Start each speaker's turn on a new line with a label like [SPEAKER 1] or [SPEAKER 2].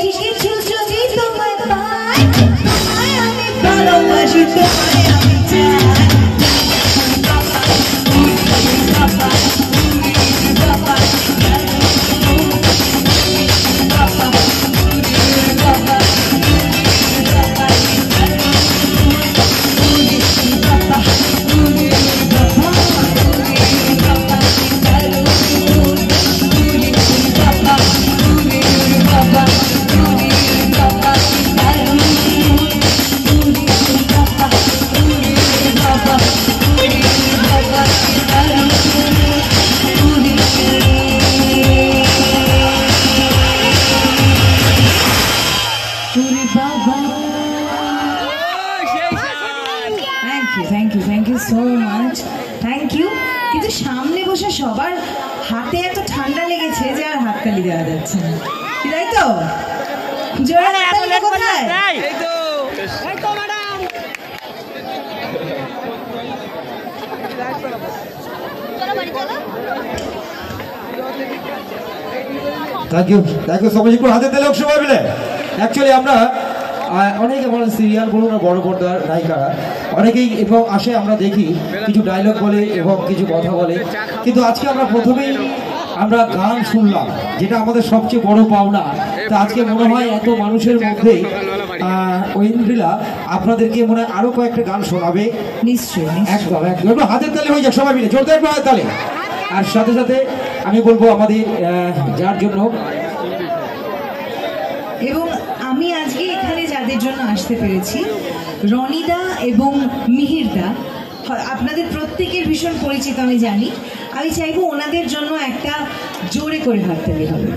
[SPEAKER 1] বেশি কিছু যদি তোমায় পাই, তোমায় আমি ভালোবাসি, তোমায় আমি চাই। Thank you so much. Thank you. কিন্তু সামনে বসে সবার হাতে এত ঠান্ডা লেগেছে যে আর হাততালি দেওয়া যাচ্ছে না, তাই তো? জোরে হাততালি কোথায়? এই তো madam.
[SPEAKER 2] Thank you so much. একটু হাতে তালে সবাই মিলে। অ্যাকচুয়ালি আমরা অনেকে বলেন সিরিয়াল বলুন না, বড় পর্দার নায়িকারা অনেকেই এবং আসে, আমরা দেখি কিছু ডায়লগ বলে এবং কিছু কথা বলে, কিন্তু আজকে আমরা প্রথমেই আমরা গান শুনলাম, যেটা আমাদের সবচেয়ে বড় পাওনা। তো আজকে মনে হয় এত মানুষের মধ্যে ঐন্দ্রিলা আপনাদেরকে মনে হয় আরো কয়েকটা গান শোনাবে।
[SPEAKER 1] নিশ্চয়ই,
[SPEAKER 2] একদম একদম। একটু হাতের তালে হয়ে যাক সবাই মিলে, জোরদার একটু হাতের তালে। আর সাথে সাথে আমি বলবো আমাদের যার জন্য
[SPEAKER 1] এবং আমি আজকে এখানে যাদের জন্য আসতে পেরেছি, রনিদা এবং মিহিরদা, আপনাদের প্রত্যেকের ভীষণ পরিচিত আমি জানি। আমি চাইবো ওনাদের জন্য একটা জোরে করে হাততালি হবে।